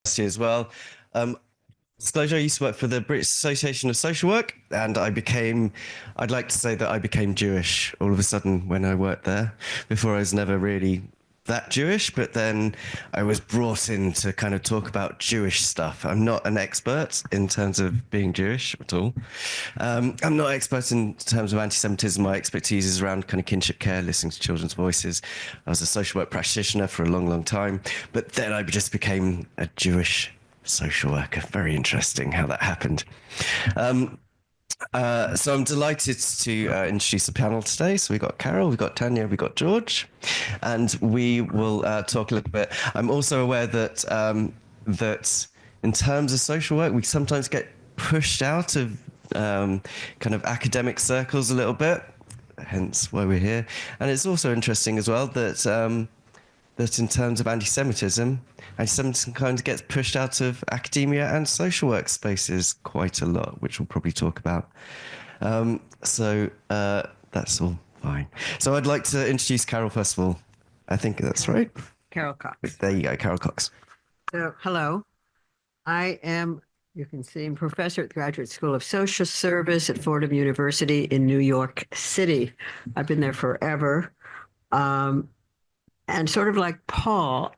as well. Um, Disclosure, I used to work for the British Association of Social Work, and I'd like to say that I became Jewish all of a sudden when I worked there. Before I was never really that Jewish, but then I was brought in to kind of talk about Jewish stuff. I'm not an expert in terms of being Jewish at all. I'm not an expert in terms of anti-Semitism. My expertise is around kind of kinship care, listening to children's voices. I was a social work practitioner for a long, long time, but then I just became a Jewish social worker. Very interesting how that happened. So I'm delighted to introduce the panel today. So we've got Carol, we've got Tanya, we've got George, and we will talk a little bit. I'm also aware that that in terms of social work, we sometimes get pushed out of kind of academic circles a little bit, hence why we're here. And it's also interesting as well that that in terms of anti-Semitism kind of gets pushed out of academia and social work spaces quite a lot, which we'll probably talk about. So that's all fine. So I'd like to introduce Carol first of all. I think that's right. Carol Cox. There you go, Carol Cox. So, hello. I am, you can see, I'm professor at the Graduate School of Social Service at Fordham University in New York City. I've been there forever. And sort of like Paul,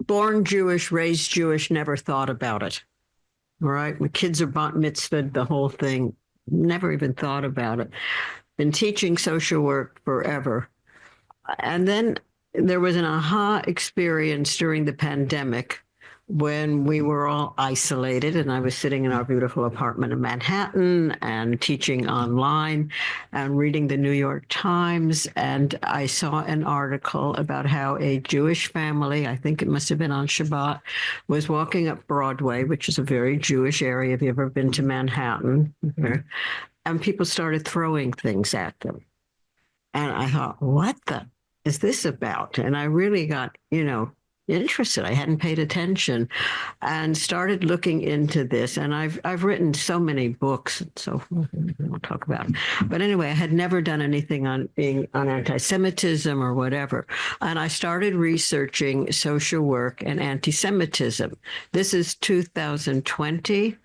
born Jewish, raised Jewish, never thought about it. All right. My kids are bat mitzvahed, the whole thing. Never even thought about it. Been teaching social work forever. And then there was an aha experience during the pandemic when we were all isolated, and I was sitting in our beautiful apartment in Manhattan and teaching online and reading the New York Times. And I saw an article about how a Jewish family, I think it must have been on Shabbat, was walking up Broadway, which is a very Jewish area. If you've ever been to Manhattan, and people started throwing things at them. And I thought, what the is this about? And I really got, interested. I hadn't paid attention and started looking into this. And I've written so many books and so forth. We'll talk about it. But anyway, I had never done anything on anti-Semitism or whatever. And I started researching social work and anti-Semitism. This is 2020.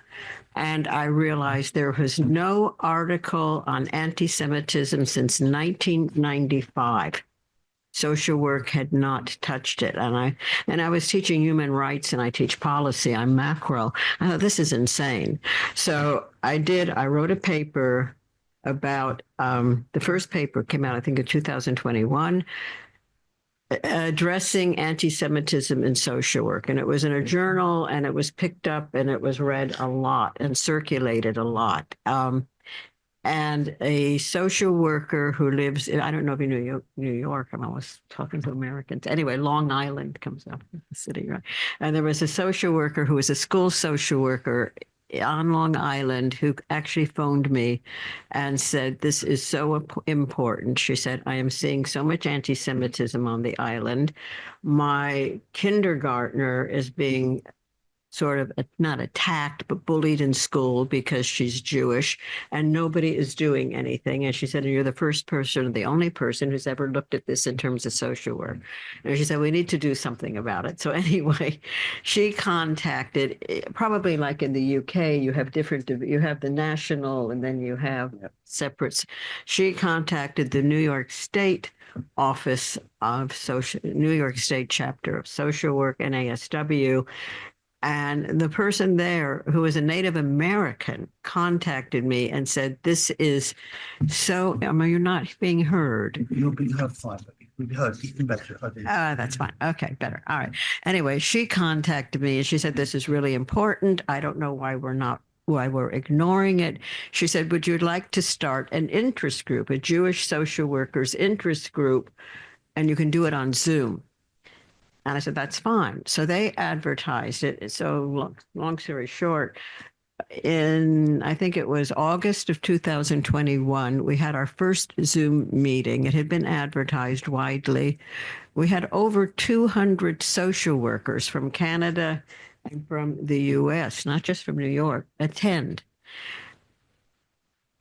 And I realized there was no article on anti-Semitism since 1995. Social work had not touched it. And I was teaching human rights and I teach policy. I'm macro. I thought, this is insane. So I wrote a paper about, the first paper came out, I think in 2021, addressing anti-Semitism in social work. And it was in a journal and it was picked up and it was read a lot and circulated a lot. And a social worker who lives in, I don't know if you knew New York, I'm always talking to Americans. Anyway, Long Island comes up with the city, right? And there was a social worker who was a school social worker on Long Island who actually phoned me and said, this is so important. She said, I am seeing so much anti-Semitism on the island. My kindergartner is being sort of not attacked, but bullied in school because she's Jewish and nobody is doing anything. And she said, you're the first person, the only person who's ever looked at this in terms of social work. And she said, we need to do something about it. So anyway, she contacted, probably like in the UK, you have the national and then you have separates. She contacted the New York State Office of New York State chapter of social work, NASW. And the person there, who is a Native American, contacted me and said, this is so, you're not being heard. You're being heard fine, but you'll be heard even better. That's fine. Okay, better. All right. Anyway, she contacted me and she said, this is really important. I don't know why we're ignoring it. She said, would you like to start an interest group, a Jewish social workers interest group, and you can do it on Zoom? And I said, that's fine. So they advertised it. So long story short, I think it was August of 2021, we had our first Zoom meeting. It had been advertised widely. We had over 200 social workers from Canada and from the US, not just from New York, attend.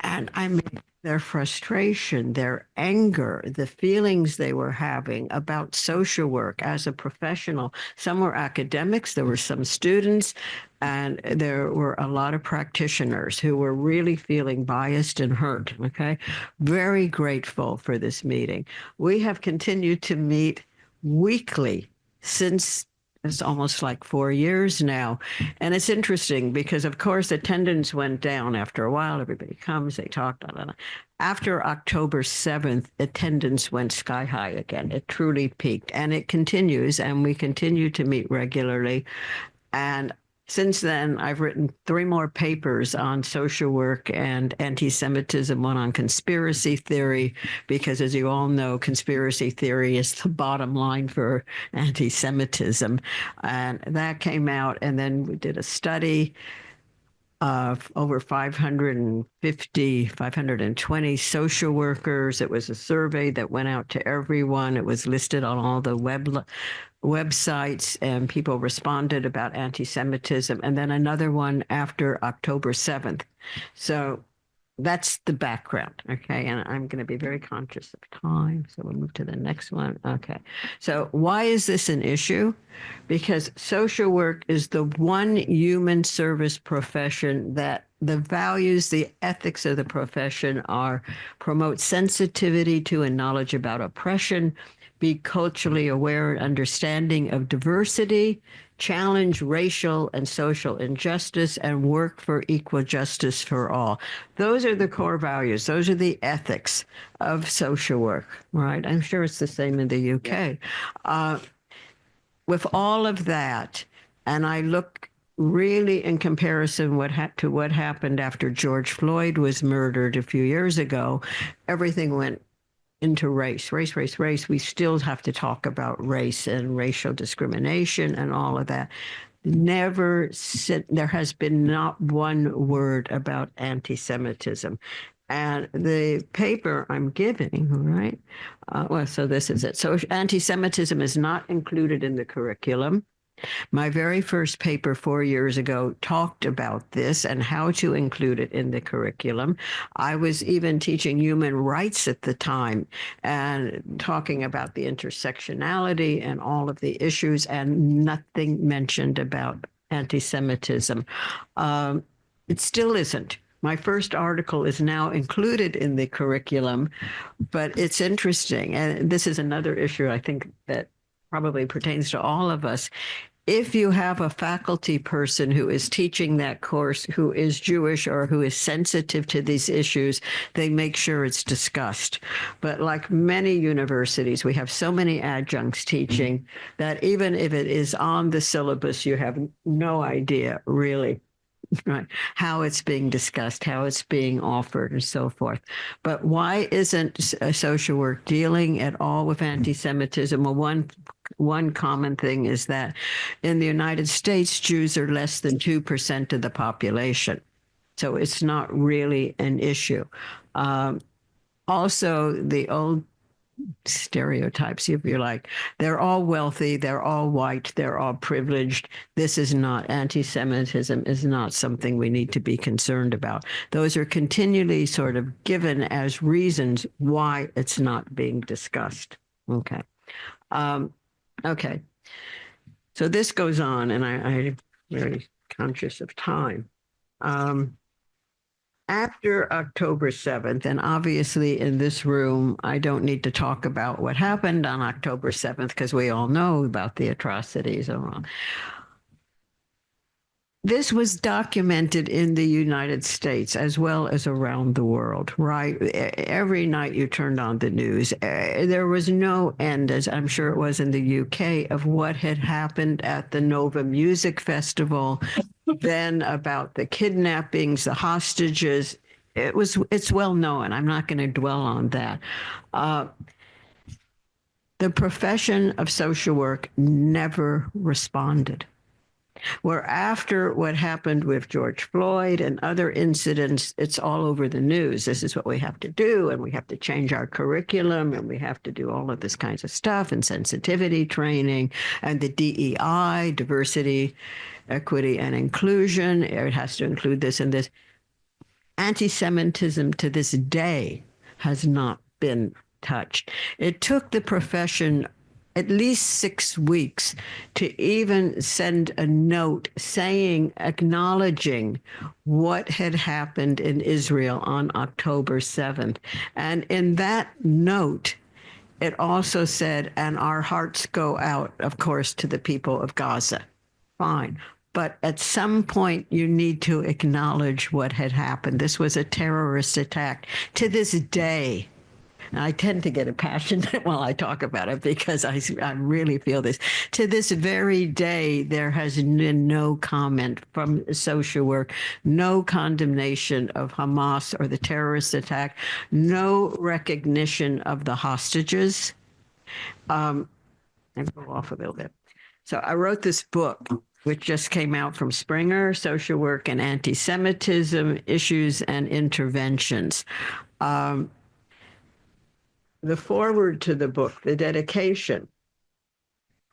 And I mean, their frustration, their anger, the feelings they were having about social work as a professional. Some were academics, there were some students, and there were a lot of practitioners who were really feeling biased and hurt. Okay. Very grateful for this meeting. We have continued to meet weekly since it's almost like 4 years now. And it's interesting because, of course, attendance went down after a while. Everybody comes, they talk. Blah, blah, blah. After October 7th, attendance went sky high again. It truly peaked, and it continues, and we continue to meet regularly. And since then, I've written 3 more papers on social work and anti-Semitism, one on conspiracy theory, because as you all know, conspiracy theory is the bottom line for anti-Semitism. And that came out, and then we did a study of over 550, 520 social workers. It was a survey that went out to everyone. It was listed on all the websites, and people responded about anti-Semitism. And then another one after October 7th. So that's the background. Okay. And I'm going to be very conscious of time. So we'll move to the next one. Okay. So why is this an issue? Because social work is the one human service profession that the values, the ethics of the profession are promote sensitivity to and knowledge about oppression, be culturally aware and understanding of diversity, challenge racial and social injustice, and work for equal justice for all. Those are the core values. Those are the ethics of social work, right? I'm sure it's the same in the UK. With all of that, and I look really in comparison to what happened after George Floyd was murdered a few years ago, everything went into race. We still have to talk about race and racial discrimination and all of that. There has been not one word about anti-Semitism. And the paper I'm giving, right? So this is it. So anti-Semitism is not included in the curriculum. My very first paper 4 years ago talked about this and how to include it in the curriculum. I was even teaching human rights at the time and talking about the intersectionality and all of the issues, and nothing mentioned about anti-Semitism. It still isn't. My first article is now included in the curriculum, but it's interesting. And this is another issue I think that probably pertains to all of us. If you have a faculty person who is teaching that course who is Jewish or who is sensitive to these issues, they make sure it's discussed. But like many universities, we have so many adjuncts teaching that even if it is on the syllabus, you have no idea really, right, how it's being discussed, how it's being offered, and so forth. But why isn't social work dealing at all with anti-Semitism? Well, one common thing is that in the United States, Jews are less than 2% of the population. So it's not really an issue. Also, the old stereotypes, if you like, they're all wealthy, they're all white, they're all privileged. This is not, anti-Semitism is not something we need to be concerned about. Those are continually sort of given as reasons why it's not being discussed. Okay. Okay. So this goes on, and I'm very conscious of time. After October 7th, and obviously in this room, I don't need to talk about what happened on October 7th because we all know about the atrocities. This was documented in the United States as well as around the world, right? Every night you turned on the news, there was no end, as I'm sure it was in the UK, of what had happened at the Nova Music Festival, then about the kidnappings, the hostages. It's well known. I'm not going to dwell on that. The profession of social work never responded. Where after what happened with George Floyd and other incidents, it's all over the news. This is what we have to do, and we have to change our curriculum, and we have to do all of this kinds of stuff, and sensitivity training, and the DEI, diversity, equity, and inclusion. It has to include this and this. Anti-Semitism to this day has not been touched. It took the profession at least 6 weeks to even send a note saying, acknowledging what had happened in Israel on October 7th. And in that note, it also said, and our hearts go out, of course, to the people of Gaza. Fine. But at some point, you need to acknowledge what had happened. This was a terrorist attack. To this day, and I tend to get passionate while I talk about it because I really feel this. To this very day, there has been no comment from social work, no condemnation of Hamas or the terrorist attack, no recognition of the hostages. I go off a little bit. So I wrote this book, which just came out from Springer, Social Work and Anti-Semitism, Issues and Interventions. The foreword to the book, the dedication,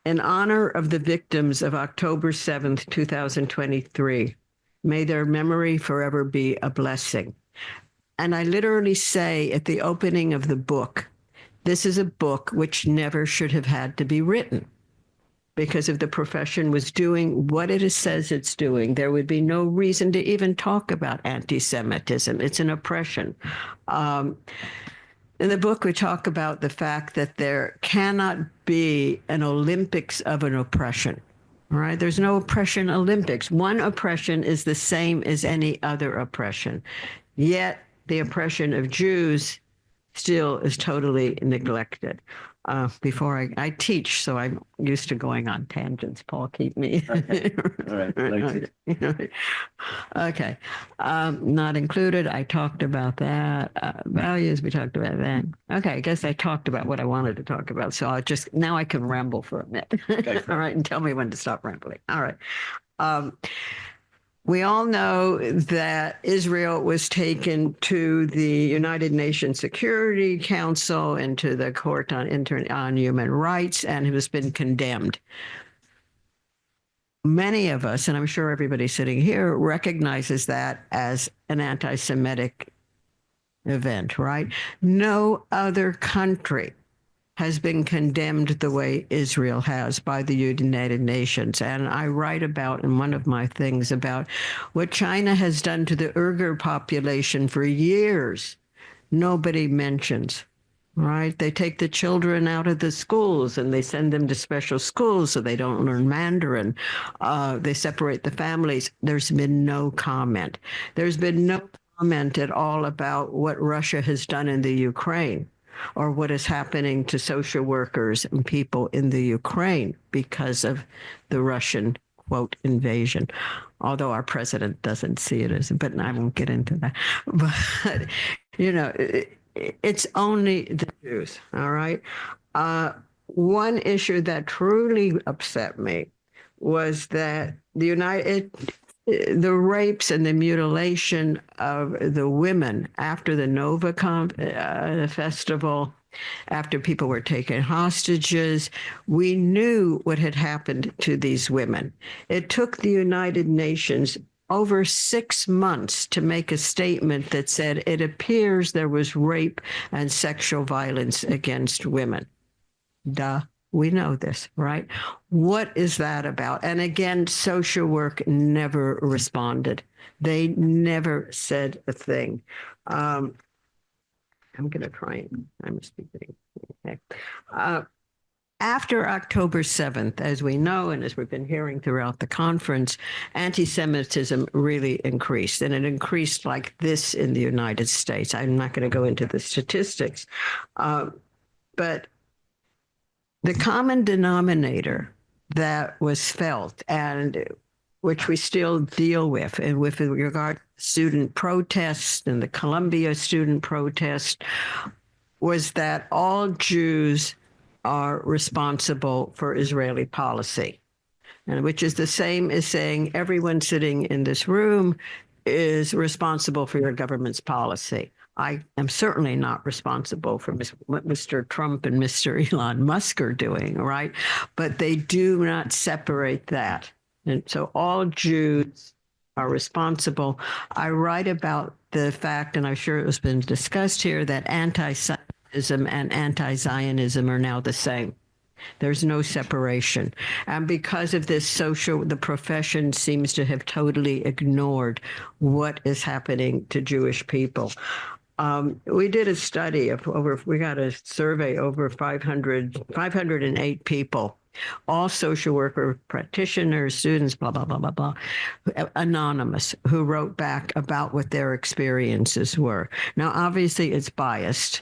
in honor of the victims of October 7th, 2023, may their memory forever be a blessing. And I literally say at the opening of the book, this is a book which never should have had to be written. Because if the profession was doing what it says it's doing, there would be no reason to even talk about anti-Semitism. It's an oppression. In the book, we talk about the fact that there cannot be an Olympics of an oppression. All right, there's no oppression Olympics. One oppression is the same as any other oppression. Yet the oppression of Jews still is totally neglected. Before I teach, so I'm used to going on tangents. Paul, keep me. Okay. All right. Noted. Okay. Not included. I talked about that. Values, we talked about that. Okay, I guess I talked about what I wanted to talk about. So now I can ramble for a minute. All right, and tell me when to stop rambling. All right. We all know that Israel was taken to the United Nations Security Council and to the Court on Human Rights, and has been condemned. Many of us, and I'm sure everybody sitting here, recognizes that as an anti-Semitic event, right? No other country has been condemned the way Israel has by the United Nations. And I write about in one of my things about what China has done to the Uyghur population for years. Nobody mentions, right? They take the children out of the schools and they send them to special schools so they don't learn Mandarin. They separate the families. There's been no comment. There's been no comment at all about what Russia has done in the Ukraine, or what is happening to social workers and people in the Ukraine because of the Russian, quote, invasion. Although our president doesn't see it as, but I won't get into that. But, it's only the Jews, all right? One issue that truly upset me was that the rapes and the mutilation of the women after the Nova festival, after people were taken hostages, we knew what had happened to these women. It took the United Nations over 6 months to make a statement that said it appears there was rape and sexual violence against women. Duh. We know this, right? What is that about? And again, social work never responded. They never said a thing. I'm going to try and I'm speaking. Okay. After October 7th, as we know, and as we've been hearing throughout the conference, anti-Semitism really increased, and it increased like this in the United States. I'm not going to go into the statistics, but the common denominator that was felt, and which we still deal with, and with regard to student protests and the Columbia student protest, was that all Jews are responsible for Israeli policy, and which is the same as saying everyone sitting in this room is responsible for your government's policy. I am certainly not responsible for what Mr. Trump and Mr. Elon Musk are doing, right? But they do not separate that. And so all Jews are responsible. I write about the fact, and I'm sure it has been discussed here, that anti-Semitism and anti-Zionism are now the same. There's no separation. And because of this the profession seems to have totally ignored what is happening to Jewish people. We did a study of we got a survey over 508 people, all social worker practitioners, students, blah, blah, blah, blah, blah, anonymous, who wrote back about what their experiences were. Now, obviously, it's biased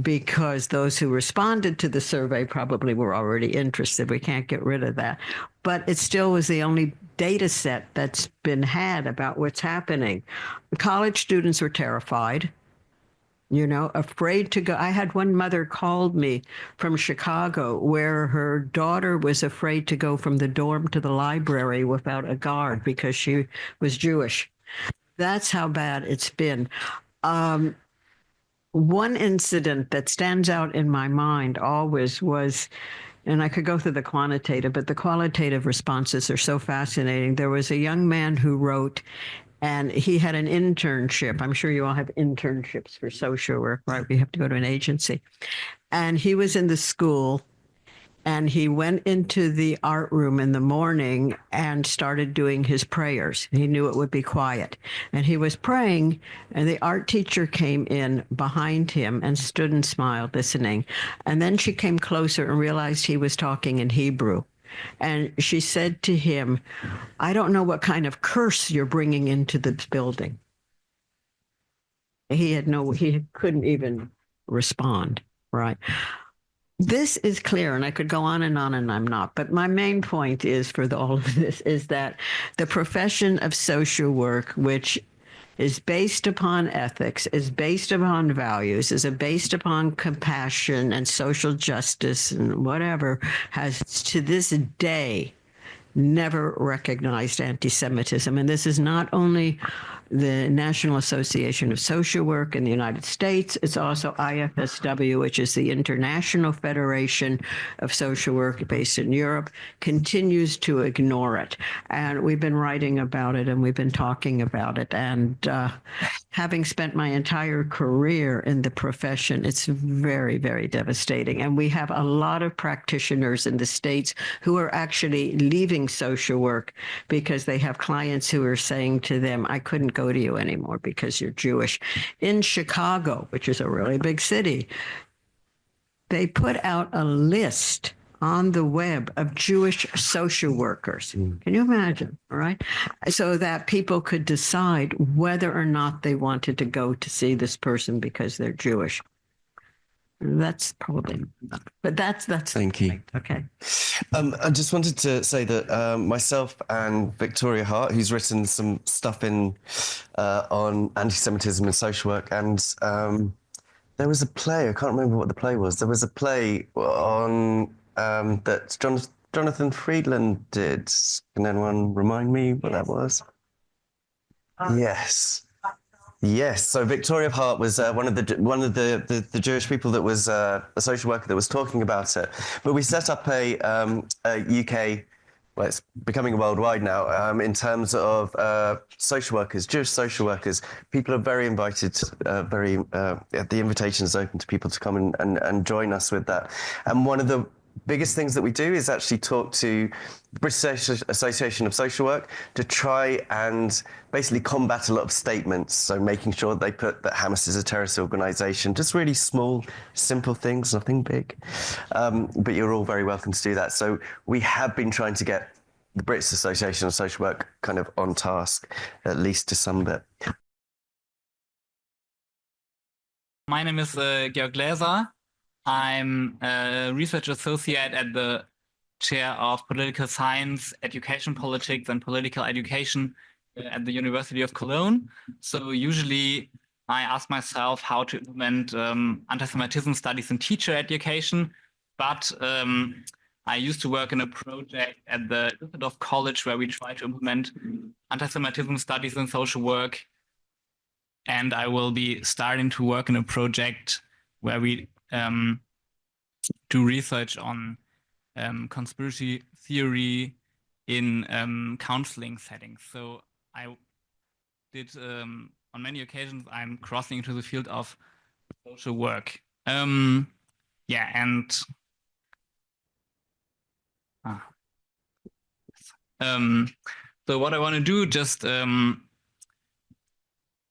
because those who responded to the survey probably were already interested. We can't get rid of that. But it still was the only data set that's been had about what's happening. College students were terrified, afraid to go. I had one mother called me from Chicago where her daughter was afraid to go from the dorm to the library without a guard because she was Jewish. That's how bad it's been. One incident that stands out in my mind always was, and I could go through the quantitative, but the qualitative responses are so fascinating. There was a young man who wrote, and he had an internship. I'm sure you all have internships for social work, right? We have to go to an agency. And he was in the school, and he went into the art room in the morning and started doing his prayers. He knew it would be quiet. And he was praying, and the art teacher came in behind him and stood and smiled, listening. And then she came closer and realized he was talking in Hebrew. And she said to him, I don't know what kind of curse you're bringing into this building. He couldn't even respond, right? This is clear, and I could go on, and I'm not. But my main point is all of this is that the profession of social work, which is based upon ethics, is based upon values, is based upon compassion and social justice and whatever, has to this day never recognized anti-Semitism. And this is not only the National Association of Social Work in the United States, it's also IFSW, which is the International Federation of Social Work based in Europe, continues to ignore it. And we've been writing about it and we've been talking about it. And having spent my entire career in the profession, it's very, very devastating. And we have a lot of practitioners in the States who are actually leaving social work because they have clients who are saying to them, I couldn't go to you anymore because you're Jewish. In Chicago, which is a really big city, they put out a list on the web of Jewish social workers. Can you imagine? All right. So that people could decide whether or not they wanted to go to see this person because they're Jewish. That's probably, but that's. Thank you. Okay. I just wanted to say that myself and Victoria Hart, who's written some stuff on anti-Semitism and social work, and there was a play. I can't remember what the play was. There was a play on that Jonathan Friedland did. Can anyone remind me what that was? Yes. Yes, so Victoria Hart was one of the Jewish people that was a social worker that was talking about it. But we set up a UK, well, it's becoming worldwide now, in terms of social workers, Jewish social workers. People are very invited, the invitation is open to people to come and join us with that. And one of the biggest things that we do is actually talk to the British Association of Social Work to try and basically combat a lot of statements. So making sure they put that Hamas is a terrorist organization, just really small, simple things, nothing big. But you're all very welcome to do that. So we have been trying to get the British Association of Social Work kind of on task, at least to some bit. My name is Georg Gläser. I'm a research associate at the chair of political science, education politics, and political education at the University of Cologne. So usually I ask myself how to implement anti-Semitism studies in teacher education, but I used to work in a project at the Düsseldorf College where we try to implement anti-Semitism studies in social work. And I will be starting to work in a project where we do research on conspiracy theory in counseling settings. So I did on many occasions I'm crossing into the field of social work. Yeah, and so what I want to do, just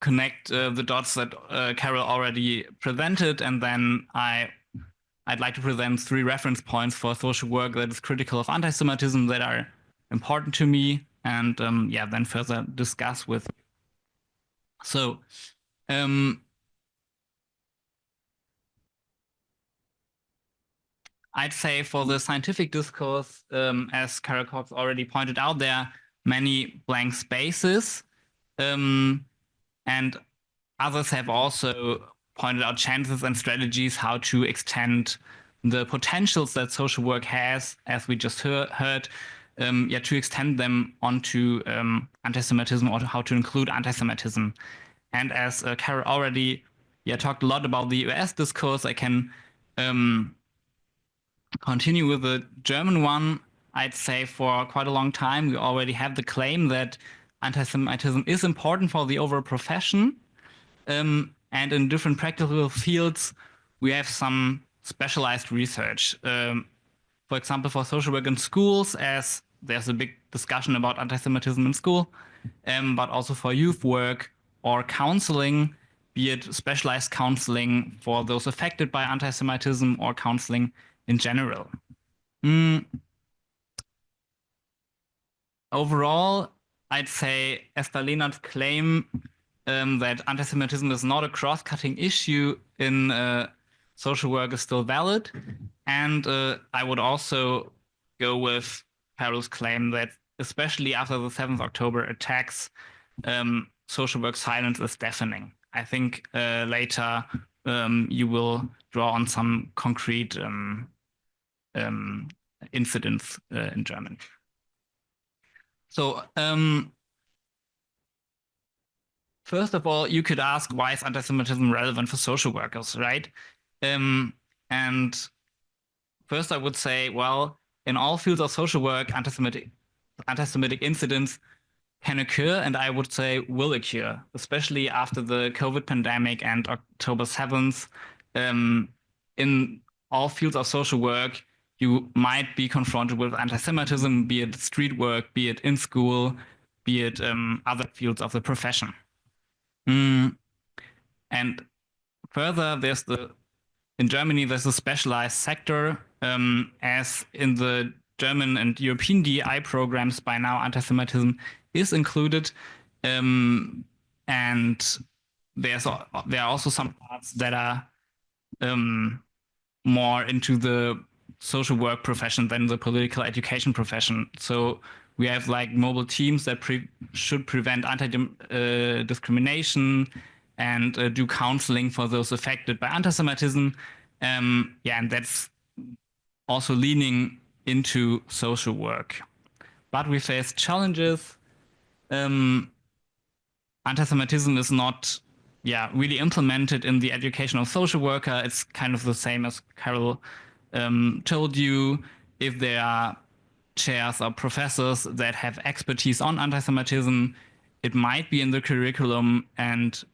connect the dots that Carol already presented, and then I'd like to present 3 reference points for social work that is critical of anti-Semitism that are important to me, and yeah, then further discuss with. So, I'd say for the scientific discourse, as Carol Cox already pointed out, there are many blank spaces, and others have also pointed out chances and strategies how to extend the potentials that social work has, as we just heard, yeah, to extend them onto anti-Semitism, or how to include anti-Semitism. And as Carol already talked a lot about the US discourse, I can continue with the German one. I'd say for quite a long time, we already have the claim that anti-Semitism is important for the overall profession. And in different practical fields, we have some specialized research. For example, for social work in schools, as there's a big discussion about anti-Semitism in school, but also for youth work or counseling, be it specialized counseling for those affected by anti-Semitism or counseling in general. Overall, I'd say Esther Lehnert's claim that anti-Semitism is not a cross-cutting issue in social work is still valid. And I would also go with Carol's claim that, especially after the 7th October attacks, social work silence is deafening. I think later you will draw on some concrete incidents in German. So first of all, you could ask, why is anti-Semitism relevant for social workers, right? And first I would say, well, in all fields of social work, anti-Semitic incidents can occur, and I would say will occur, especially after the COVID pandemic and October 7th. In all fields of social work, you might be confronted with anti-Semitism, be it street work, be it in school, be it other fields of the profession. And further, in Germany, there's a specialized sector, as in the German and European DEI programs by now, anti-Semitism is included. And there are also some parts that are more into the social work profession than the political education profession. So we have like mobile teams that should prevent anti-discrimination and do counseling for those affected by anti-Semitism. And that's also leaning into social work. But we face challenges. Anti-Semitism is not really implemented in the education of social worker. It's kind of the same as Carol told you. If there are chairs or professors that have expertise on anti-Semitism, it might be in the curriculum, and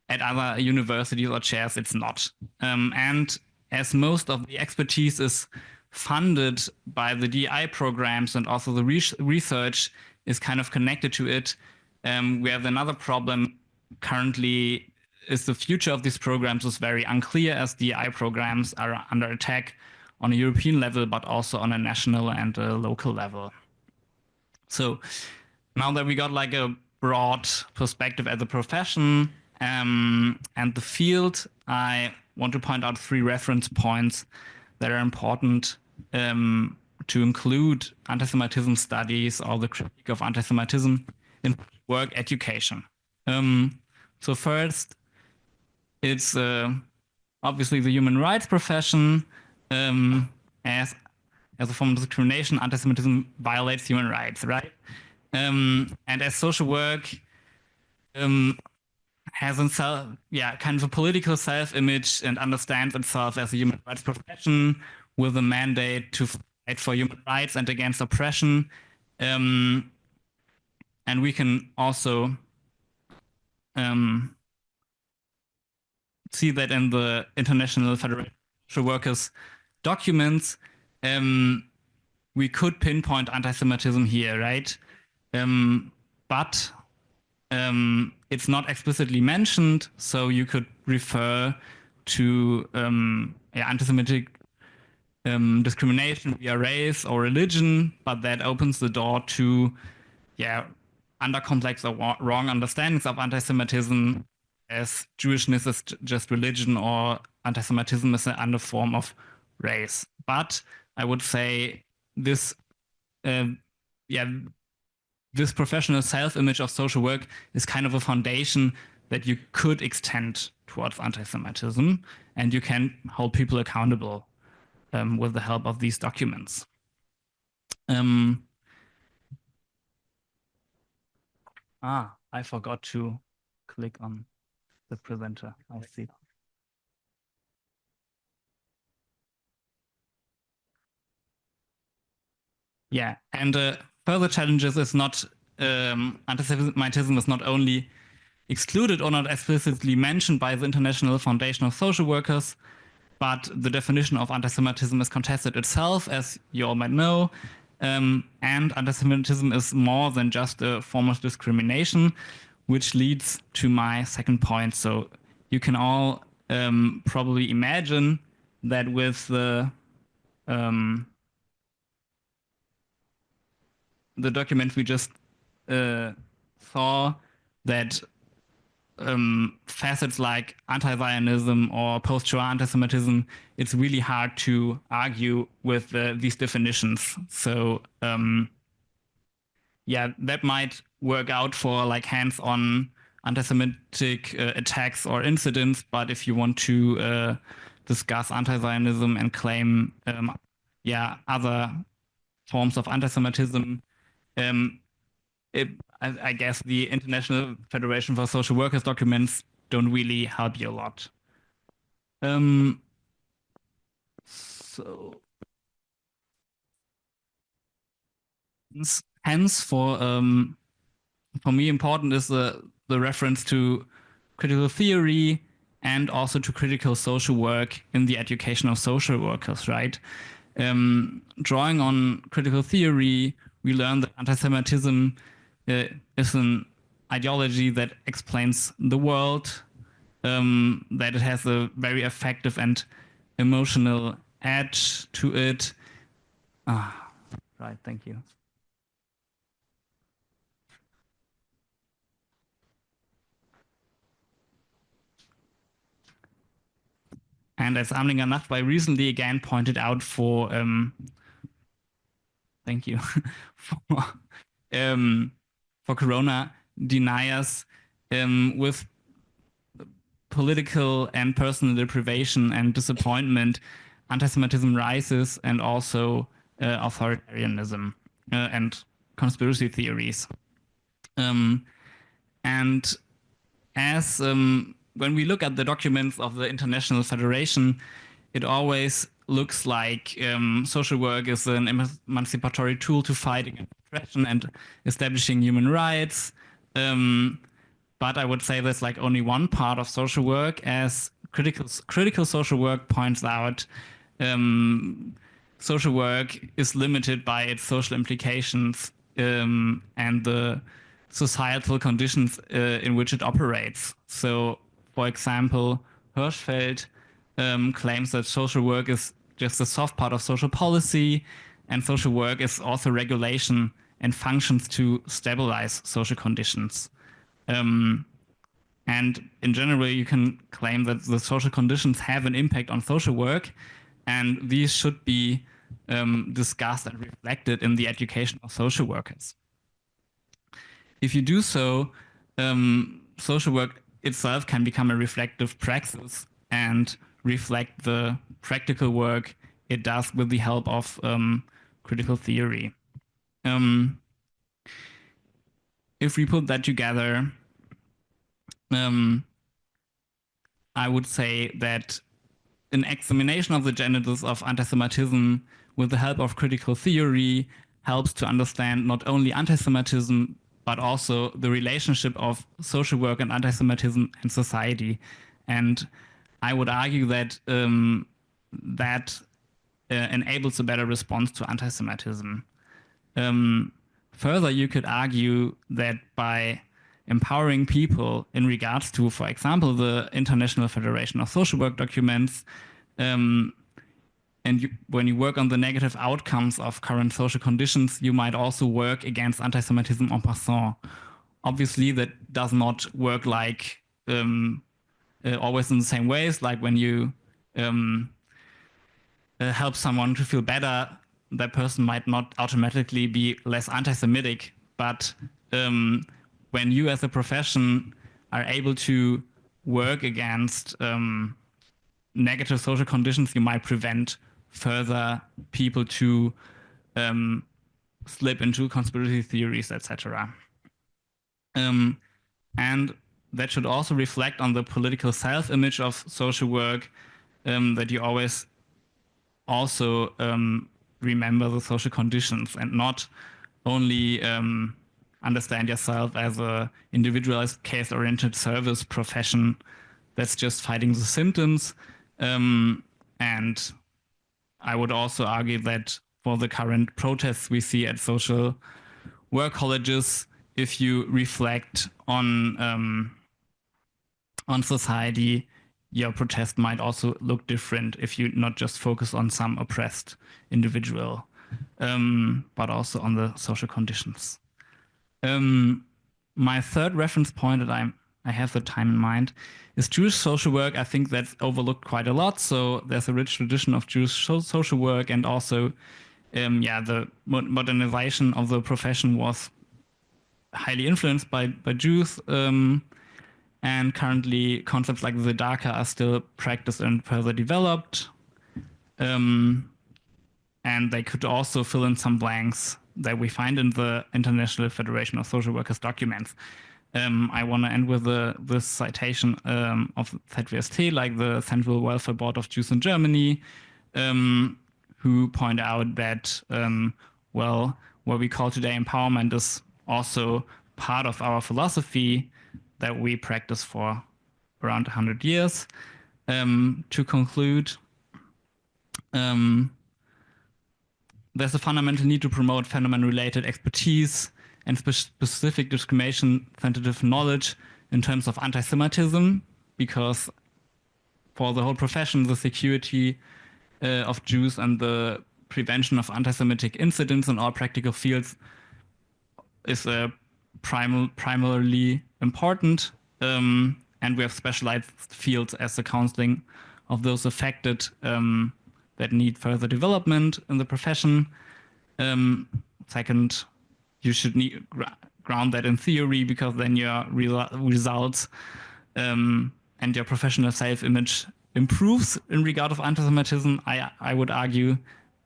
at other universities or chairs, it's not. And as most of the expertise is funded by the DI programs, and also the research is kind of connected to it, we have another problem currently. Is the future of these programs is very unclear, as DI programs are under attack on a European level, but also on a national and a local level. So now that we got like a broad perspective as a profession and the field, I want to point out 3 reference points that are important to include anti-Semitism studies or the critique of anti-Semitism in work education. So first, it's obviously the human rights profession. As a form of discrimination, anti-Semitism violates human rights, right? And as social work has itself, kind of a political self-image and understands itself as a human rights profession with a mandate to fight for human rights and against oppression. And we can also see that in the International Federation of Social Workers documents. We could pinpoint anti-Semitism here, right? But it's not explicitly mentioned, so you could refer to anti-Semitic discrimination via race or religion, but that opens the door to undercomplex or wrong understandings of anti-Semitism, as Jewishness is just religion or anti-Semitism is an under form of race. But I would say this this professional self-image of social work is kind of a foundation that you could extend towards anti-Semitism, and you can hold people accountable with the help of these documents. I forgot to click on the presenter. I see. Yeah, and further challenges is not anti-Semitism is not only excluded or not explicitly mentioned by the International Foundation of Social Workers, but the definition of anti-Semitism is contested itself, as you all might know. And anti-Semitism is more than just a form of discrimination, which leads to my second point. So you can all probably imagine that with the document we just saw, that facets like anti-Zionism or post-Shoah anti-Semitism, it's really hard to argue with these definitions. So that might work out for like hands-on anti-Semitic attacks or incidents, but if you want to discuss anti-Zionism and claim other forms of anti-Semitism, I guess the International Federation for Social Workers documents don't really help you a lot. So hence for me important is the reference to critical theory and also to critical social work in the education of social workers, right? Drawing on critical theory, we learn that anti-Semitism is an ideology that explains the world, that it has a very effective and emotional edge to it. Right, thank you. And as Amlinger Nachbay recently again pointed out for thank you for corona deniers, with political and personal deprivation and disappointment, anti-Semitism rises, and also authoritarianism and conspiracy theories. And as when we look at the documents of the International Federation, it always looks like social work is an emancipatory tool to fight against oppression and establishing human rights. But I would say that's like only one part of social work, as critical social work points out. Social work is limited by its social implications and the societal conditions in which it operates. So, for example, Hirschfeld claims that social work is just a soft part of social policy, and social work is also regulation and functions to stabilize social conditions. And in general, you can claim that the social conditions have an impact on social work, and these should be discussed and reflected in the education of social workers. If you do so, social work itself can become a reflective praxis and reflect the practical work it does with the help of critical theory. If we put that together, I would say that an examination of the genitals of anti-Semitism with the help of critical theory helps to understand not only anti-Semitism, but also the relationship of social work and anti-Semitism in society. And I would argue that that enables a better response to anti-Semitism. Further, you could argue that by empowering people in regards to, for example, the International Federation of Social Work documents, when you work on the negative outcomes of current social conditions, you might also work against anti-Semitism en passant. Obviously, that does not work like always in the same ways. Like when you help someone to feel better, that person might not automatically be less anti-Semitic. But when you, as a profession, are able to work against negative social conditions, you might prevent further people to slip into conspiracy theories, etc. And that should also reflect on the political self-image of social work, that you always also remember the social conditions and not only understand yourself as a individualized case-oriented service profession that's just fighting the symptoms. And I would also argue that for the current protests we see at social work colleges, if you reflect on society, your protest might also look different if you not just focus on some oppressed individual, but also on the social conditions. My third reference point that I have the time in mind is Jewish social work. I think that's overlooked quite a lot. So there's a rich tradition of Jewish social work, and also, the modernization of the profession was highly influenced by Jews. And currently, concepts like the Daka are still practiced and further developed. And they could also fill in some blanks that we find in the International Federation of Social Workers documents. I want to end with this citation of ZWST, like the Central Welfare Board of Jews in Germany, who point out that, what we call today empowerment is also part of our philosophy that we practice for around 100 years. To conclude, there's a fundamental need to promote phenomenon-related expertise and specific discrimination-sensitive knowledge in terms of anti-Semitism, because for the whole profession, the security of Jews and the prevention of anti-Semitic incidents in all practical fields is primarily important. And we have specialized fields as the counseling of those affected that need further development in the profession. Second, you should ground that in theory, because then your results and your professional self-image improves in regard of anti-Semitism, I would argue.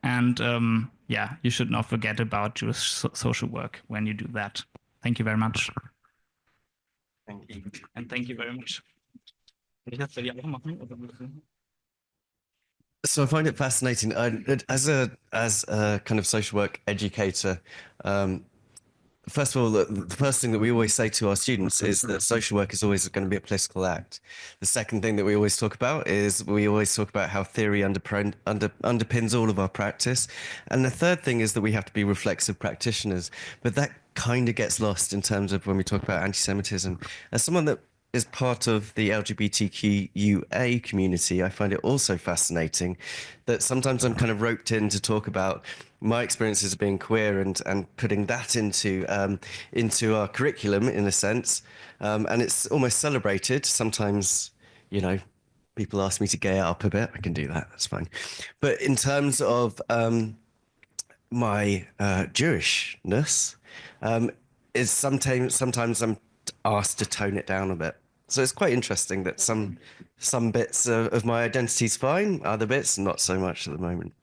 And you should not forget about Jewish social work when you do that. Thank you very much. Thank you. And thank you very much. So I find it fascinating. As a kind of social work educator, first of all, the first thing that we always say to our students is that social work is always going to be a political act. The second thing that we always talk about is how theory underpins all of our practice. And the third thing is that we have to be reflexive practitioners. But that kind of gets lost in terms of when we talk about anti-Semitism. As someone that is part of the LGBTQIA community, I find it also fascinating that sometimes I'm kind of roped in to talk about my experiences of being queer and putting that into our curriculum in a sense, and it's almost celebrated. Sometimes, people ask me to gay it up a bit. I can do that. That's fine. But in terms of my Jewishness, is sometimes I'm asked to tone it down a bit. So it's quite interesting that some bits of my identity is fine, other bits not so much at the moment.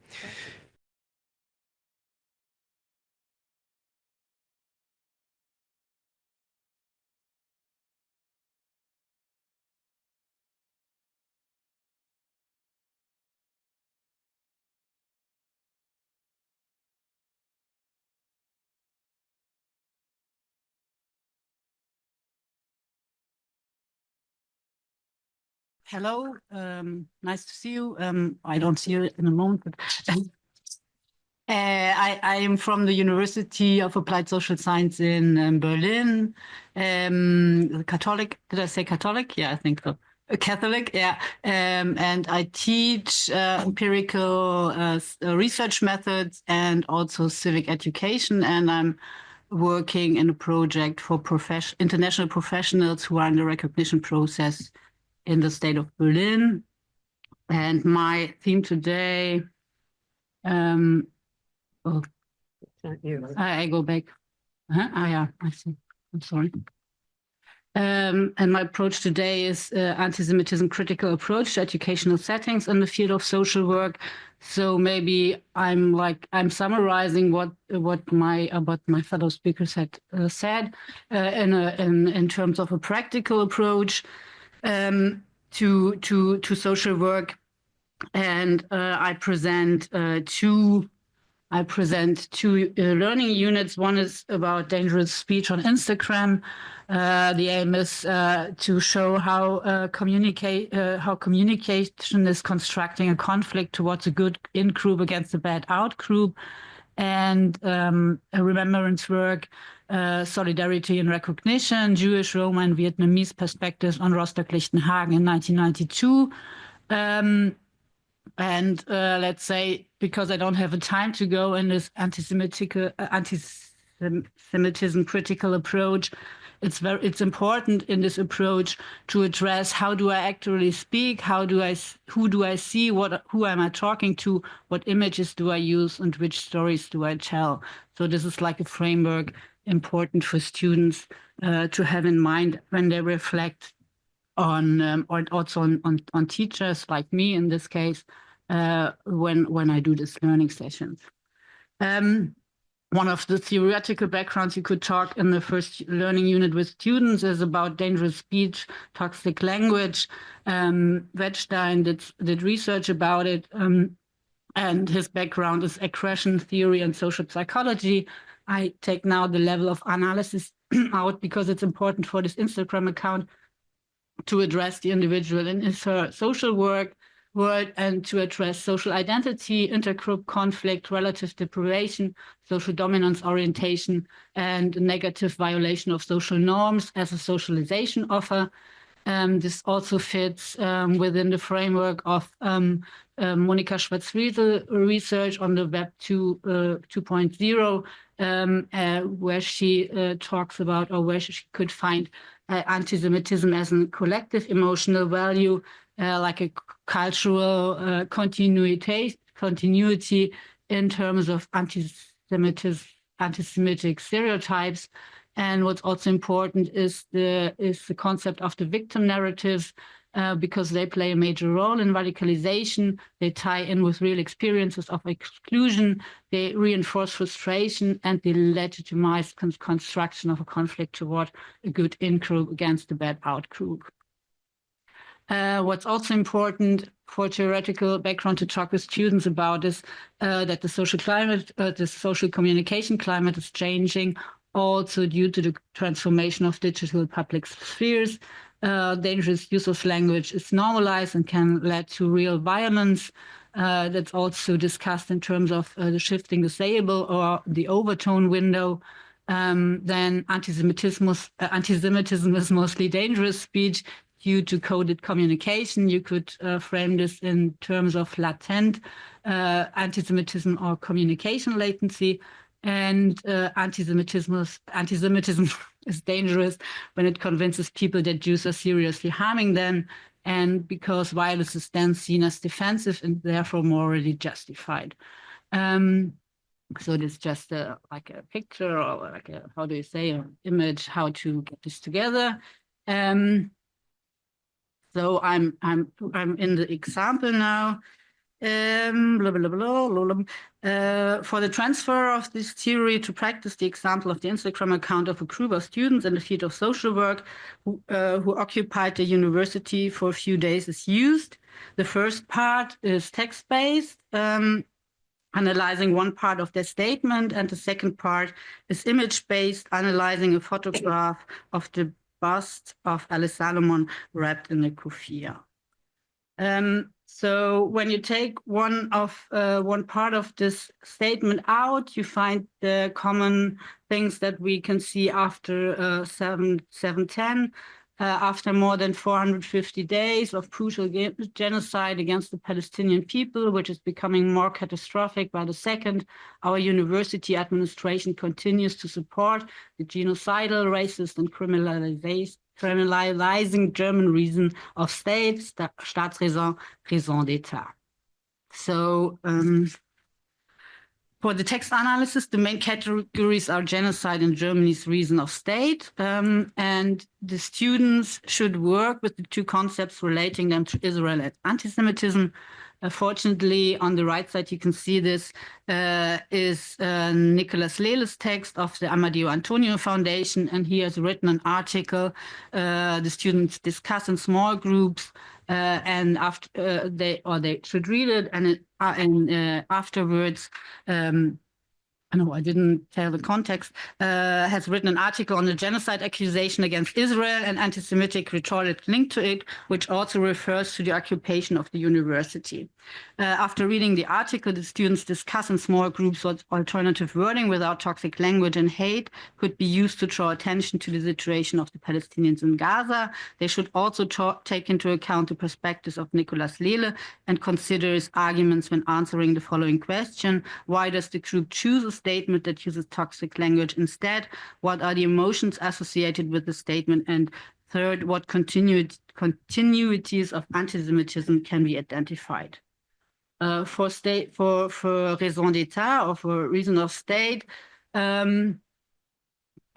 Hello, nice to see you. I don't see you in a moment, but I am from the University of Applied Social Science in Berlin. Catholic, did I say Catholic? Yeah, I think so. Catholic, yeah. And I teach empirical research methods and also civic education. And I'm working in a project for international professionals who are in the recognition process in the state of Berlin. And my theme today, oh, I go back. Yeah, I see. I'm sorry. And my approach today is anti-Semitism critical approach to educational settings in the field of social work. So maybe I'm summarizing what my fellow speakers had said in terms of a practical approach to social work, and I present two learning units. One is about dangerous speech on Instagram. The aim is to show how communication is constructing a conflict towards a good in group against a bad out group, and a remembrance work, Solidarity and Recognition, Jewish, Roma, and Vietnamese Perspectives on Rostock-Lichtenhagen in 1992. And let's say, because I don't have the time to go in this anti-Semitism critical approach, it's important in this approach to address how do I actually speak, who do I see, who am I talking to, what images do I use, and which stories do I tell. So this is like a framework important for students to have in mind when they reflect on, or also on teachers like me in this case, when I do these learning sessions. One of the theoretical backgrounds you could talk in the first learning unit with students is about dangerous speech, toxic language. Wettstein did research about it, and his background is aggression theory and social psychology. I take now the level of analysis out because it's important for this Instagram account to address the individual in his social world and to address social identity, intergroup conflict, relative deprivation, social dominance orientation, and negative violation of social norms as a socialization offer. This also fits within the framework of Monika Schwarz-Riedel research on the Web 2.0, where she talks about, or where she could find anti-Semitism as a collective emotional value, like a cultural continuity in terms of anti-Semitic stereotypes. And what's also important is the concept of the victim narrative, because they play a major role in radicalization. They tie in with real experiences of exclusion. They reinforce frustration, and they legitimize construction of a conflict toward a good in-group against a bad out-group. What's also important for theoretical background to talk with students about is that the social climate, the social communication climate is changing, also due to the transformation of digital public spheres. Dangerous use of language is normalized and can lead to real violence. That's also discussed in terms of the shifting disable or the overtone window. Then anti-Semitism is mostly dangerous speech due to coded communication. You could frame this in terms of latent anti-Semitism or communication latency. And anti-Semitism is dangerous when it convinces people that Jews are seriously harming them, and because violence is then seen as defensive and therefore morally justified. So this is just like a picture, or like a, how do you say, an image, how to get this together. So I'm in the example now. For the transfer of this theory to practice, the example of the Instagram account of a group of students in the field of social work who occupied the university for a few days is used. The first part is text-based, analyzing one part of their statement, and the second part is image-based, analyzing a photograph of the bust of Alice Salomon wrapped in a kufiya. So when you take one part of this statement out, you find the common things that we can see after 710. After more than 450 days of brutal genocide against the Palestinian people, which is becoming more catastrophic by the second, our university administration continues to support the genocidal, racist, and criminalizing German reason of state, Staatsräson, raison d'etat. So for the text analysis, the main categories are genocide and Germany's reason of state. And the students should work with the two concepts relating them to Israel and anti-Semitism. Fortunately, on the right side, you can see this is Nicolas Lehle's text of the Amadeo Antonio Foundation, and he has written an article. The students discuss in small groups, and after they should read it, and afterwards. No, I didn't tell the context, has written an article on the genocide accusation against Israel and anti-Semitic rhetoric linked to it, which also refers to the occupation of the university. After reading the article, the students discuss in small groups what alternative wording without toxic language and hate could be used to draw attention to the situation of the Palestinians in Gaza. They should also take into account the perspectives of Nicolas Lehle and consider his arguments when answering the following question: why does the group choose a statement that uses toxic language instead? What are the emotions associated with the statement? And third, what continuities of anti-Semitism can be identified? For raison d'etat, or for reason of state,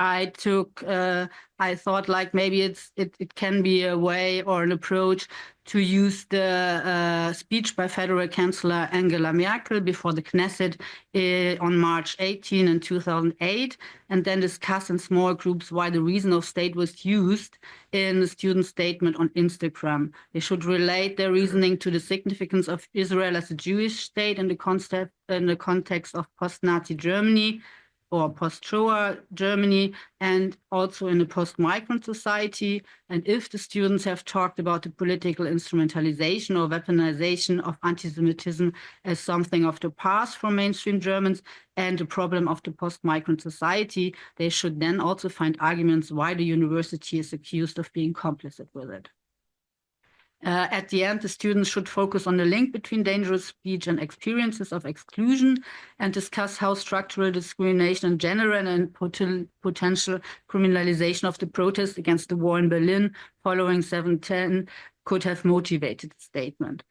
I thought like maybe it can be a way or an approach to use the speech by Federal Chancellor Angela Merkel before the Knesset on March 18 in 2008, and then discuss in small groups why the reason of state was used in the student statement on Instagram. They should relate their reasoning to the significance of Israel as a Jewish state in the context of post-Nazi Germany, or post-Shoah Germany, and also in a post-migrant society. And if the students have talked about the political instrumentalization or weaponization of anti-Semitism as something of the past for mainstream Germans and the problem of the post-migrant society, they should then also find arguments why the university is accused of being complicit with it. At the end, the students should focus on the link between dangerous speech and experiences of exclusion, and discuss how structural discrimination in general and potential criminalization of the protest against the war in Berlin following 7/10 could have motivated the statement.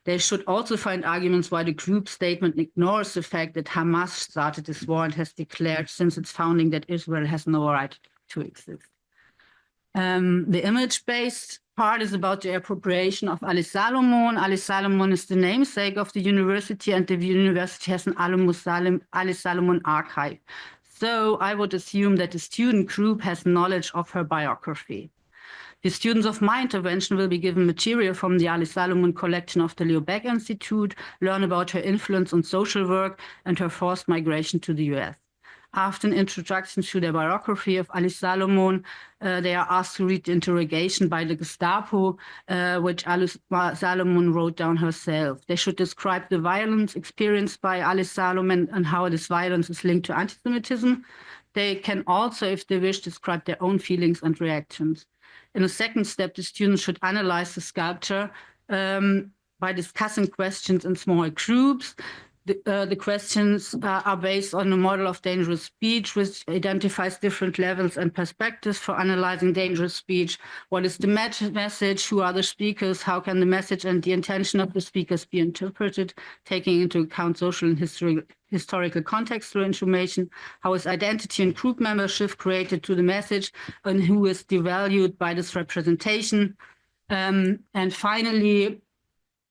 They should also find arguments why the group statement ignores the fact that Hamas started this war and has declared since its founding that Israel has no right to exist. The image-based part is about the appropriation of Alice Salomon. Alice Salomon is the namesake of the university, and the university has an Alice Salomon archive. So I would assume that the student group has knowledge of her biography. The students of my intervention will be given material from the Alice Salomon collection of the Leo Baeck Institute, learn about her influence on social work and her forced migration to the US. After an introduction to the biography of Alice Salomon, they are asked to read the interrogation by the Gestapo, which Alice Salomon wrote down herself. They should describe the violence experienced by Alice Salomon and how this violence is linked to anti-Semitism. They can also, if they wish, describe their own feelings and reactions. In a second step, the students should analyze the sculpture by discussing questions in small groups. The questions are based on a model of dangerous speech, which identifies different levels and perspectives for analyzing dangerous speech. What is the message? Who are the speakers? How can the message and the intention of the speakers be interpreted, taking into account social and historical contextual information? How is identity and group membership created to the message, and who is devalued by this representation? And finally,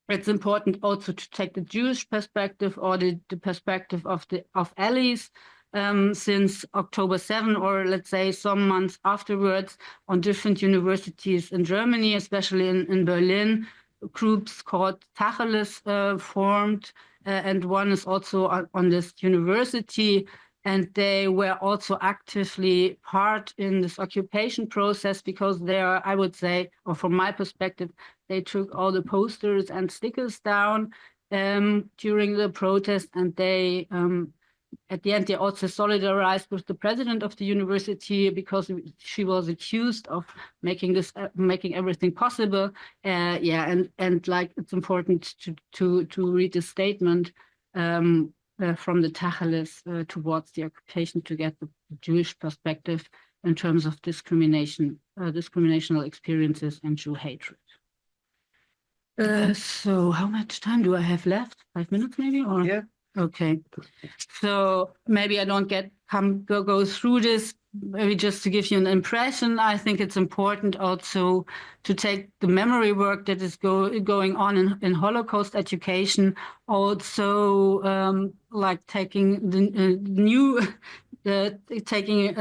it's important also to take the Jewish perspective, or the perspective of allies, since October 7, or let's say some months afterwards, on different universities in Germany, especially in Berlin, groups called Tacheles formed, and one is also on this university. And they were also actively part in this occupation process, because they are, I would say, or from my perspective, they took all the posters and stickers down during the protest, and they at the end, they also solidarized with the president of the university because she was accused of making making everything possible. And like it's important to read the statement from the Tacheles towards the occupation to get the Jewish perspective in terms of discriminational experiences and Jew hatred. So how much time do I have left? 5 minutes maybe? Or? Yeah. Okay. So maybe I don't go through this, maybe just to give you an impression. I think it's important also to take the memory work that is going on in Holocaust education, also like taking the new taking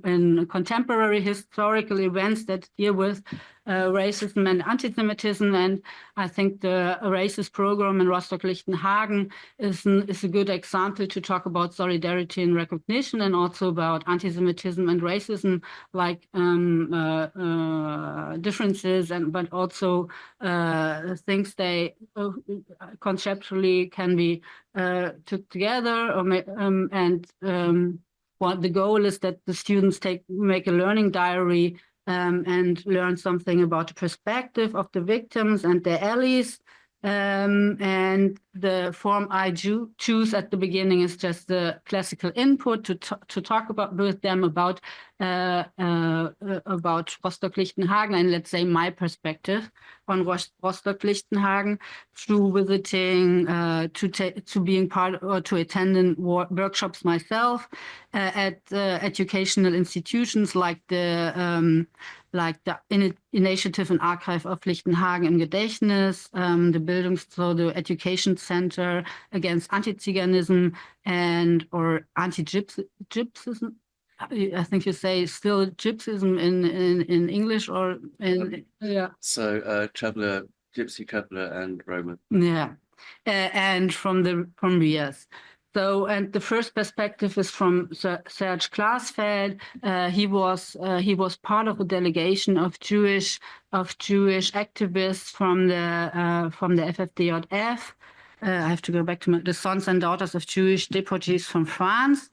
in contemporary historical events that deal with racism and anti-Semitism. And I think the racist program in Rostock-Lichtenhagen is a good example to talk about solidarity and recognition, and also about anti-Semitism and racism, like differences, but also things they conceptually can be took together, what the goal is that the students make a learning diary and learn something about the perspective of the victims and their allies. And the form I choose at the beginning is just the classical input to talk with them about Rostock-Lichtenhagen, and let's say my perspective on Rostock-Lichtenhagen through visiting, to being part or to attending workshops myself at educational institutions like the Initiative and Archive of Lichtenhagen im Gedächtnis, the Education Center Against Anti-Ziganism or Anti-Gypsyism. I think you say still Gypsyism in English or in So Gypsy, Traveller, and Roma. Yeah, and from Rias. So, and the first perspective is from Serge Glasfeld. He was part of a delegation of Jewish activists from the FFDJF. I have to go back to the Sons and Daughters of Jewish Deportees from France.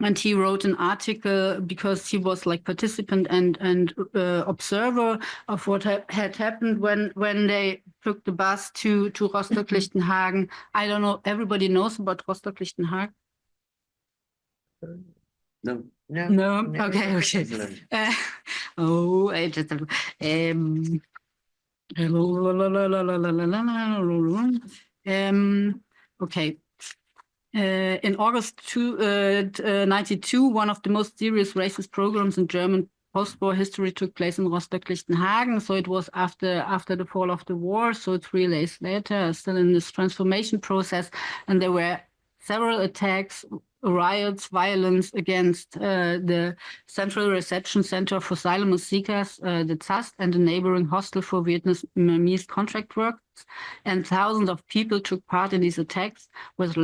And he wrote an article because he was like participant and observer of what had happened when they took the bus to Rostock-Lichtenhagen. I don't know, everybody knows about Rostock-Lichtenhagen? No. No? Okay. Okay. In August 1992, one of the most serious racist programs in German post-war history took place in Rostock-Lichtenhagen. So it was after the fall of the war, so 3 days later, still in this transformation process. And there were several attacks, riots, violence against the Central Reception Center for Asylum Seekers, the ZAST, and the neighboring hostel for Vietnamese contract workers. And thousands of people took part in these attacks, which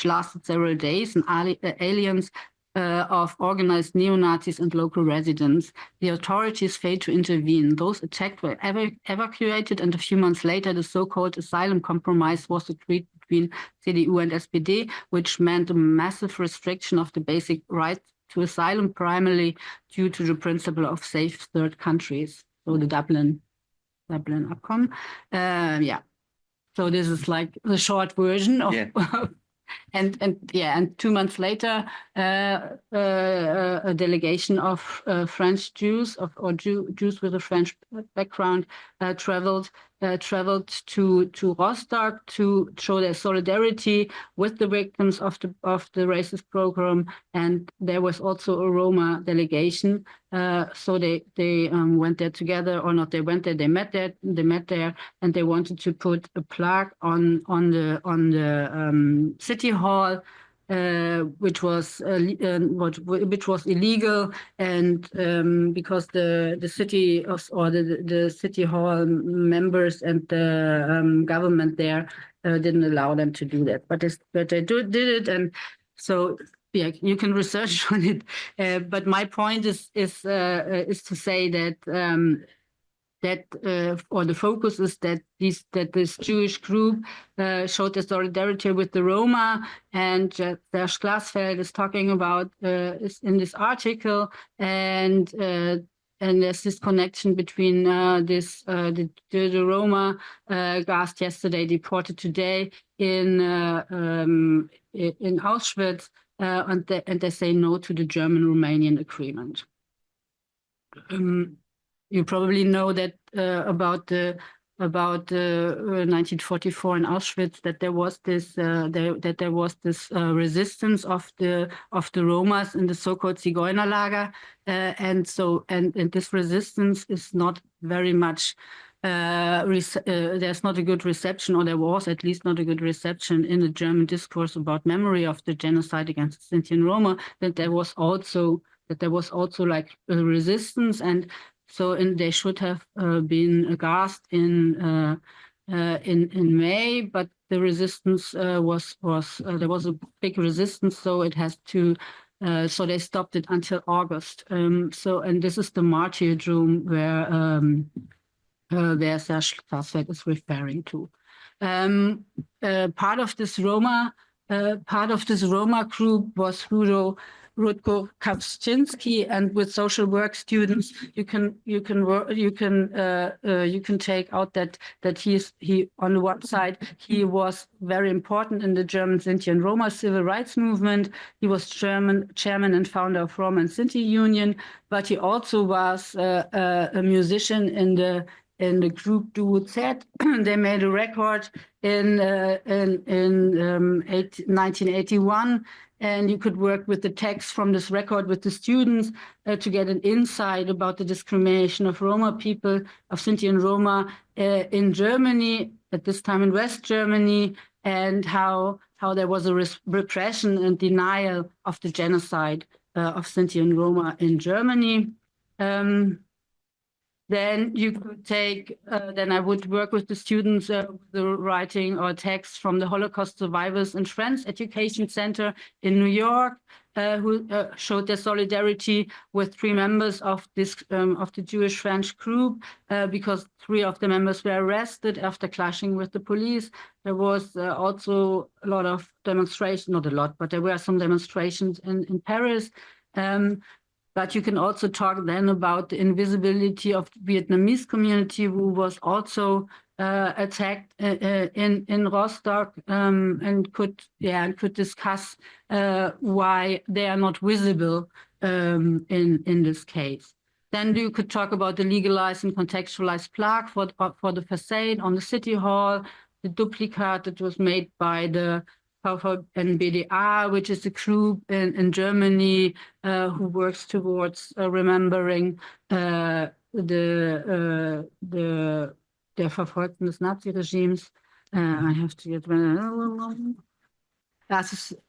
lasted several days, and aliens of organized neo-Nazis and local residents. The authorities failed to intervene. Those attacked were evacuated, and a few months later, the so-called asylum compromise was agreed between CDU and SPD, which meant a massive restriction of the basic right to asylum, primarily due to the principle of safe third countries, so the Dublin Abkommen. So this is like the short version of. Yeah. And 2 months later, a delegation of French Jews or Jews with a French background traveled to Rostock to show their solidarity with the victims of the racist program. And there was also a Roma delegation. So they went there together, or not? They went there. They met there, and they wanted to put a plaque on the city hall, which was illegal, and because the city or the city hall members and the government there didn't allow them to do that, but they did it, and so. Yeah, you can research on it, but my point is to say that that or the focus is that this Jewish group showed their solidarity with the Roma, and Serge Glasfeld is talking about is in this article, and there's this connection between the Roma gassed yesterday, deported today in Auschwitz, and they say no to the German-Romanian agreement. You probably know that about 1944 in Auschwitz, that there was this resistance of the Romas in the so-called Zigeunerlager, and this resistance is not very much. There's not a good reception, or there was at least not a good reception in the German discourse about memory of the genocide against the Sinti and Roma. That there was also like a resistance, and so they should have been gassed in May, but the resistance there was a big resistance, so it has to. So they stopped it until August. And this is the martyrdom where Serge Glasfeld is referring to. Part of this Roma group was Rudko Kapczynski, and with social work students, you can take out that he on the website he was very important in the German Sinti and Roma civil rights movement. He was chairman and founder of Roma and Sinti Union, but he also was a musician in the group Duo Z. They made a record in 1981, and you could work with the text from this record with the students to get an insight about the discrimination of Roma people, of Sinti and Roma in Germany, at this time in West Germany, and how there was a repression and denial of the genocide of Sinti and Roma in Germany. Then you could take, then I would work with the students the writing or text from the Holocaust Survivors and Friends Education Center in New York, who showed their solidarity with 3 members of this of the Jewish French group, because 3 of the members were arrested after clashing with the police. There was also a lot of demonstrations, not a lot, but there were some demonstrations in Paris. But you can also talk then about the invisibility of the Vietnamese community, who was also attacked in Rostock, and could discuss why they are not visible in this case. Then you could talk about the legalized and contextualized plaque for the facade on the City Hall, the duplicate that was made by the VVN-BDA, which is a group in Germany who works towards remembering the Verfolgten des Nazi-Regimes. I have to get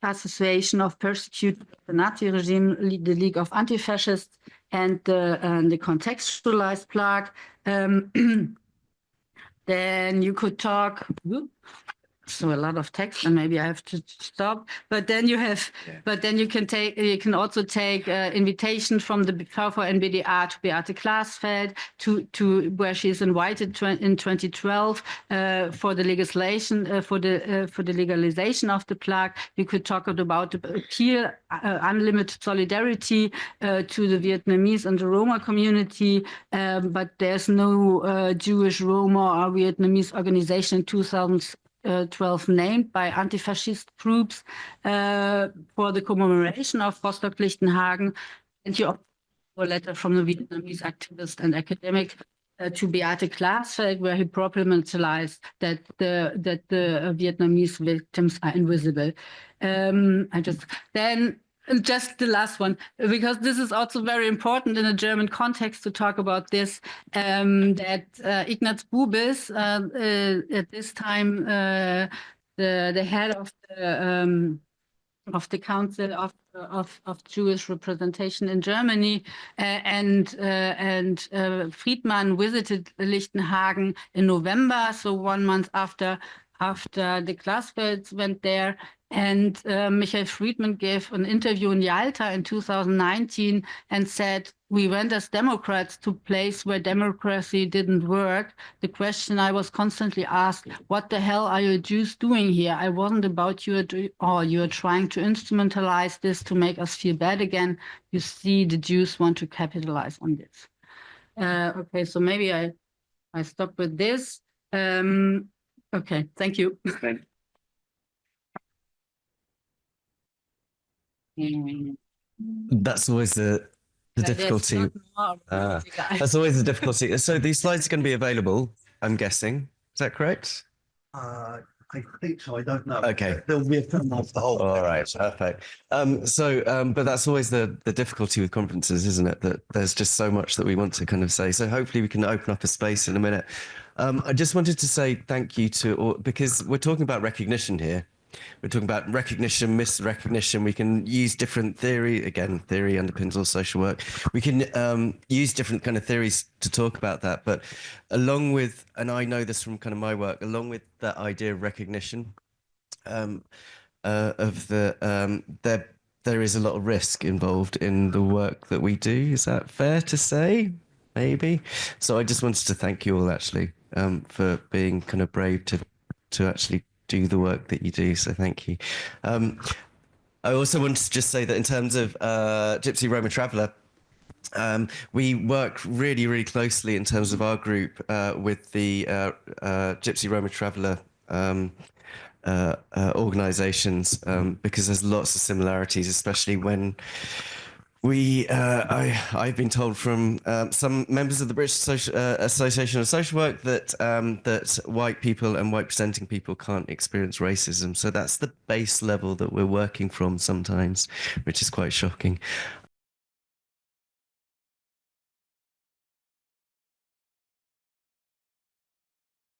Association of Persecuted the Nazi Regime, the League of Anti-Fascists, and the contextualized plaque. Then you could talk. So a lot of text, and maybe I have to stop. But then you have, but then you can also take invitation from the VVN-BDA to Beate Glasfeld to where she is invited in 2012 for the legislation for the legalization of the plaque. You could talk about the appeal, unlimited solidarity to the Vietnamese and the Roma community, but there's no Jewish, Roma, or Vietnamese organization in 2012 named by anti-fascist groups for the commemoration of Rostock-Lichtenhagen. And you also have a letter from the Vietnamese activist and academic to Beate Glasfeld, where he problematized that the Vietnamese victims are invisible. Just the last one, because this is also very important in a German context to talk about this, that Ignaz Bubis, at this time the head of the Council of Jewish Representation in Germany, and Friedman visited Lichtenhagen in November, so 1 month after the Glasfelds went there. And Michael Friedman gave an interview in Yalta in 2019 and said, we went as Democrats to a place where democracy didn't work. The question I was constantly asked, what the hell are you Jews doing here? I wasn't about you, or you're trying to instrumentalize this to make us feel bad again. You see, the Jews want to capitalize on this. Okay, so maybe I stop with this. Okay, thank you. That's always the difficulty. That's always the difficulty. So these slides are going to be available, I'm guessing. Is that correct? I think so. I don't know. Okay. There'll be a film of the whole. All right, perfect. But that's always the difficulty with conferences, isn't it? That there's just so much that we want to kind of say. So hopefully we can open up a space in a minute. I just wanted to say thank you to all, because we're talking about recognition here. We're talking about recognition, misrecognition. We can use different theory. Again, theory underpins all social work. We can use different kind of theories to talk about that. But along with, and I know this from kind of my work, along with that idea of recognition, there is a lot of risk involved in the work that we do. Is that fair to say? Maybe. So I just wanted to thank you all actually for being kind of brave to actually do the work that you do. So thank you. I also wanted to just say that in terms of Gypsy Roma Traveller, we work really, really closely in terms of our group with the Gypsy Roma Traveller organizations because there's lots of similarities, especially when I've been told from some members of the British Association of Social Work that that white people and white presenting people can't experience racism. So that's the base level that we're working from sometimes, which is quite shocking.